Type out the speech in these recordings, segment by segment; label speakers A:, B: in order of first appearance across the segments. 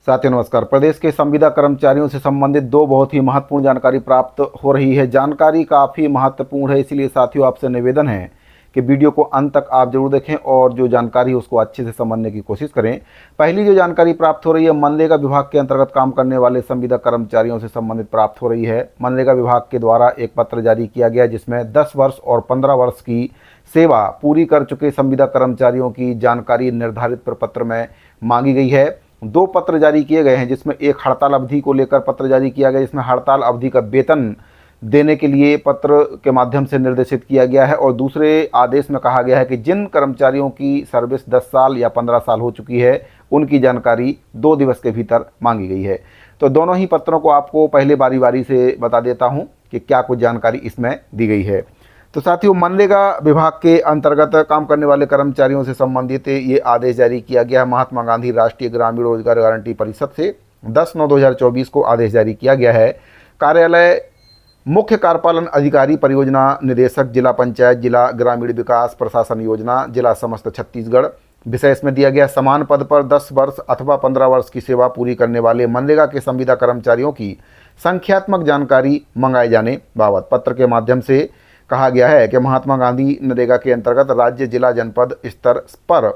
A: साथियों नमस्कार। प्रदेश के संविदा कर्मचारियों से संबंधित दो बहुत ही महत्वपूर्ण जानकारी प्राप्त हो रही है। जानकारी काफ़ी महत्वपूर्ण है, इसलिए साथियों आपसे निवेदन है कि वीडियो को अंत तक आप जरूर देखें और जो जानकारी है उसको अच्छे से समझने की कोशिश करें। पहली जो जानकारी प्राप्त हो रही है मनरेगा विभाग के अंतर्गत काम करने वाले संविदा कर्मचारियों से संबंधित प्राप्त हो रही है। मनरेगा विभाग के द्वारा एक पत्र जारी किया गया जिसमें 10 वर्ष और 15 वर्ष की सेवा पूरी कर चुके संविदा कर्मचारियों की जानकारी निर्धारित प्रपत्र में मांगी गई है। दो पत्र जारी किए गए हैं जिसमें एक हड़ताल अवधि को लेकर पत्र जारी किया गया, जिसमें हड़ताल अवधि का वेतन देने के लिए पत्र के माध्यम से निर्देशित किया गया है और दूसरे आदेश में कहा गया है कि जिन कर्मचारियों की सर्विस 10 साल या 15 साल हो चुकी है उनकी जानकारी 2 दिवस के भीतर मांगी गई है। तो दोनों ही पत्रों को आपको पहले बारी बारी से बता देता हूं कि क्या कुछ जानकारी इसमें दी गई है। तो साथियों मनरेगा विभाग के अंतर्गत काम करने वाले कर्मचारियों से संबंधित ये आदेश जारी किया गया है। महात्मा गांधी राष्ट्रीय ग्रामीण रोजगार गारंटी परिषद से 10/9/2024 को आदेश जारी किया गया है। कार्यालय मुख्य कार्यपालन अधिकारी, परियोजना निदेशक, जिला पंचायत, जिला ग्रामीण विकास प्रशासन योजना, जिला समस्त छत्तीसगढ़। विषय इसमें दिया गया समान पद पर 10 वर्ष अथवा 15 वर्ष की सेवा पूरी करने वाले मनरेगा के संविदा कर्मचारियों की संख्यात्मक जानकारी मंगाए जाने बाबत पत्र के माध्यम से कहा गया है कि महात्मा गांधी नरेगा के अंतर्गत राज्य, जिला, जनपद स्तर पर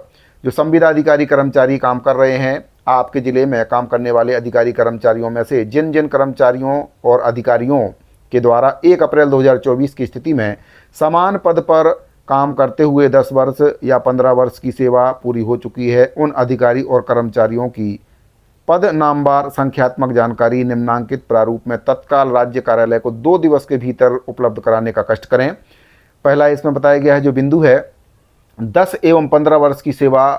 A: जो संविदा अधिकारी कर्मचारी काम कर रहे हैं, आपके जिले में काम करने वाले अधिकारी कर्मचारियों में से जिन जिन कर्मचारियों और अधिकारियों के द्वारा 1 अप्रैल 2024 की स्थिति में समान पद पर काम करते हुए 10 वर्ष या 15 वर्ष की सेवा पूरी हो चुकी है, उन अधिकारी और कर्मचारियों की पद नामवार संख्यात्मक जानकारी निम्नांकित प्रारूप में तत्काल राज्य कार्यालय को 2 दिवस के भीतर उपलब्ध कराने का कष्ट करें। पहला इसमें बताया गया है जो बिंदु है 10 एवं 15 वर्ष की सेवा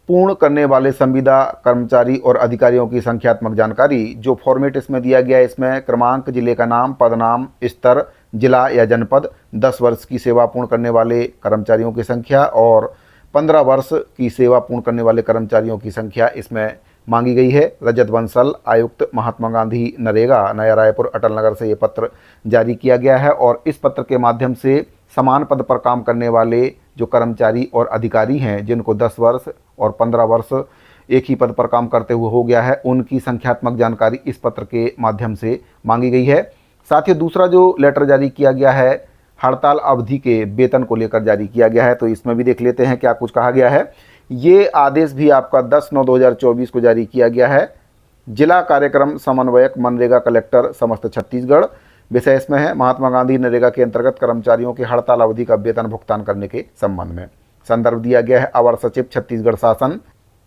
A: पूर्ण करने वाले संविदा कर्मचारी और अधिकारियों की संख्यात्मक जानकारी। जो फॉर्मेट इसमें दिया गया है इसमें क्रमांक, जिले का नाम, पद नाम, स्तर, जिला या जनपद, 10 वर्ष की सेवा पूर्ण करने वाले कर्मचारियों की संख्या और 15 वर्ष की सेवा पूर्ण करने वाले कर्मचारियों की संख्या इसमें मांगी गई है। रजत बंसल, आयुक्त, महात्मा गांधी नरेगा, नया रायपुर, अटल नगर से ये पत्र जारी किया गया है और इस पत्र के माध्यम से समान पद पर काम करने वाले जो कर्मचारी और अधिकारी हैं जिनको 10 वर्ष और 15 वर्ष एक ही पद पर काम करते हुए हो गया है, उनकी संख्यात्मक जानकारी इस पत्र के माध्यम से मांगी गई है। साथ ही दूसरा जो लेटर जारी किया गया है हड़ताल अवधि के वेतन को लेकर जारी किया गया है, तो इसमें भी देख लेते हैं क्या कुछ कहा गया है। ये आदेश भी आपका 10/9/2024 को जारी किया गया है। जिला कार्यक्रम समन्वयक मनरेगा कलेक्टर समस्त छत्तीसगढ़। विषय इसमें है महात्मा गांधी नरेगा के अंतर्गत कर्मचारियों की हड़ताल अवधि का वेतन भुगतान करने के संबंध में। संदर्भ दिया गया है अवर सचिव छत्तीसगढ़ शासन,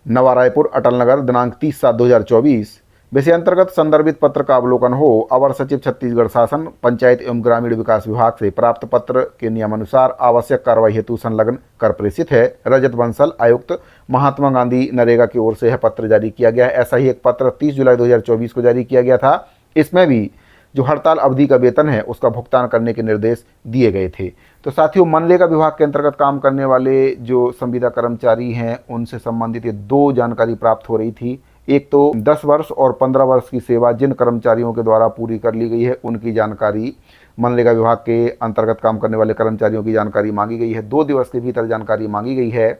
A: नवा रायपुर, अटल नगर, दिनांक 30/7/2024। विषय अंतर्गत संदर्भित पत्र का अवलोकन हो। अवर सचिव छत्तीसगढ़ शासन, पंचायत एवं ग्रामीण विकास विभाग से प्राप्त पत्र के नियमानुसार आवश्यक कार्रवाई हेतु संलग्न कर प्रेषित है। रजत बंसल, आयुक्त, महात्मा गांधी नरेगा की ओर से यह पत्र जारी किया गया है। ऐसा ही एक पत्र 30 जुलाई 2024 को जारी किया गया था। इसमें भी जो हड़ताल अवधि का वेतन है उसका भुगतान करने के निर्देश दिए गए थे। तो साथियों मनरेगा विभाग के अंतर्गत काम करने वाले जो संविदा कर्मचारी हैं उनसे संबंधित ये दो जानकारी प्राप्त हो रही थी। एक तो 10 वर्ष और 15 वर्ष की सेवा जिन कर्मचारियों के द्वारा पूरी कर ली गई है उनकी जानकारी, मनरेगा विभाग के अंतर्गत काम करने वाले कर्मचारियों की जानकारी मांगी गई है। 2 दिवस के भीतर जानकारी मांगी गई है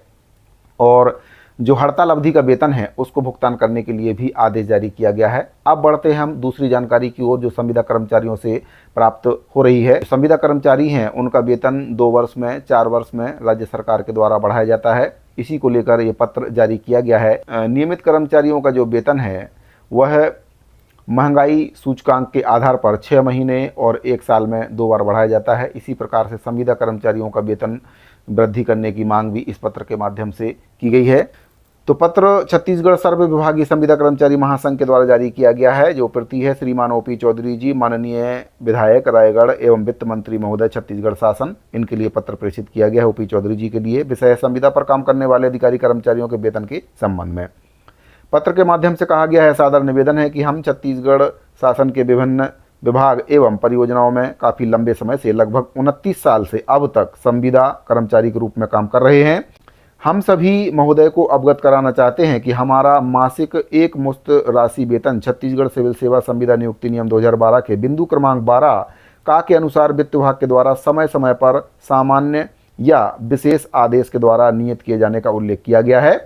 A: और जो हड़ताल अवधि का वेतन है उसको भुगतान करने के लिए भी आदेश जारी किया गया है। अब बढ़ते हैं हम दूसरी जानकारी की ओर जो संविदा कर्मचारियों से प्राप्त हो रही है। संविदा कर्मचारी हैं उनका वेतन 2 वर्ष में, 4 वर्ष में राज्य सरकार के द्वारा बढ़ाया जाता है। इसी को लेकर ये पत्र जारी किया गया है। नियमित कर्मचारियों का जो वेतन है वह महंगाई सूचकांक के आधार पर 6 महीने और 1 साल में 2 बार बढ़ाया जाता है। इसी प्रकार से संविदा कर्मचारियों का वेतन वृद्धि करने की मांग भी इस पत्र के माध्यम से की गई है। तो पत्र छत्तीसगढ़ सर्व विभागीय संविदा कर्मचारी महासंघ के द्वारा जारी किया गया है। जो प्रति है श्रीमान OP चौधरी जी, माननीय विधायक रायगढ़ एवं वित्त मंत्री महोदय छत्तीसगढ़ शासन, इनके लिए पत्र प्रेषित किया गया है OP चौधरी जी के लिए। विषय संविदा पर काम करने वाले अधिकारी कर्मचारियों के वेतन के संबंध में पत्र के माध्यम से कहा गया है सादर निवेदन है कि हम छत्तीसगढ़ शासन के विभिन्न विभाग एवं परियोजनाओं में काफ़ी लंबे समय से लगभग 29 साल से अब तक संविदा कर्मचारी के रूप में काम कर रहे हैं। हम सभी महोदय को अवगत कराना चाहते हैं कि हमारा मासिक एक मुश्त राशि वेतन छत्तीसगढ़ सिविल सेवा संविदा नियुक्ति नियम 2012 के बिंदु क्रमांक 12 का के अनुसार वित्त विभाग के द्वारा समय समय पर सामान्य या विशेष आदेश के द्वारा नियत किए जाने का उल्लेख किया गया है।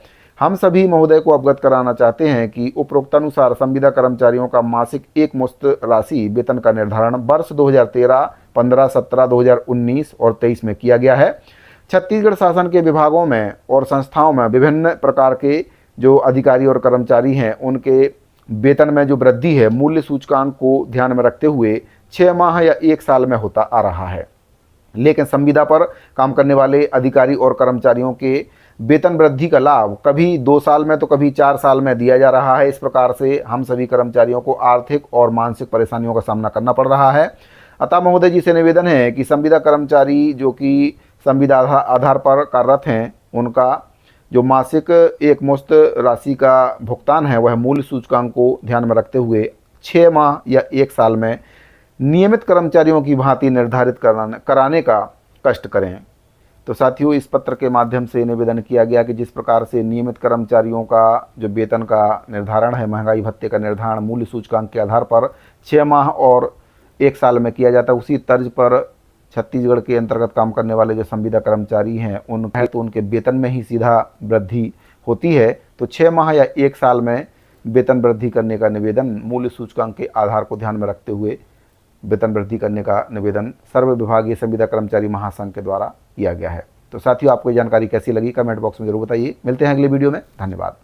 A: हम सभी महोदय को अवगत कराना चाहते हैं कि उपरोक्तानुसार संविदा कर्मचारियों का मासिक एक मुश्त राशि वेतन का निर्धारण वर्ष 2013, 15, 17, 2019 और 23 में किया गया है। छत्तीसगढ़ शासन के विभागों में और संस्थाओं में विभिन्न प्रकार के जो अधिकारी और कर्मचारी हैं उनके वेतन में जो वृद्धि है मूल्य सूचकांक को ध्यान में रखते हुए 6 माह या 1 साल में होता आ रहा है। लेकिन संविदा पर काम करने वाले अधिकारी और कर्मचारियों के वेतन वृद्धि का लाभ कभी 2 साल में तो कभी 4 साल में दिया जा रहा है। इस प्रकार से हम सभी कर्मचारियों को आर्थिक और मानसिक परेशानियों का सामना करना पड़ रहा है। अतः महोदय जी से निवेदन है कि संविदा कर्मचारी जो कि संविदा आधार पर कार्यरत हैं उनका जो मासिक एक मुश्त राशि का भुगतान है वह मूल्य सूचकांक को ध्यान में रखते हुए 6 माह या 1 साल में नियमित कर्मचारियों की भांति निर्धारित कराने का कष्ट करें। तो साथियों, इस पत्र के माध्यम से निवेदन किया गया कि जिस प्रकार से नियमित कर्मचारियों का जो वेतन का निर्धारण है, महंगाई भत्ते का निर्धारण मूल्य सूचकांक के आधार पर 6 माह और 1 साल में किया जाता है, उसी तर्ज पर छत्तीसगढ़ के अंतर्गत काम करने वाले जो संविदा कर्मचारी हैं उनके वेतन में ही सीधा वृद्धि होती है। तो 6 माह या 1 साल में वेतन वृद्धि करने का निवेदन मूल्य सूचकांक के आधार को ध्यान में रखते हुए वेतन वृद्धि करने का निवेदन सर्व विभागीय संविदा कर्मचारी महासंघ के द्वारा किया गया है। तो साथियों, आपको ये जानकारी कैसी लगी कमेंट बॉक्स में जरूर बताइए। मिलते हैं अगले वीडियो में। धन्यवाद।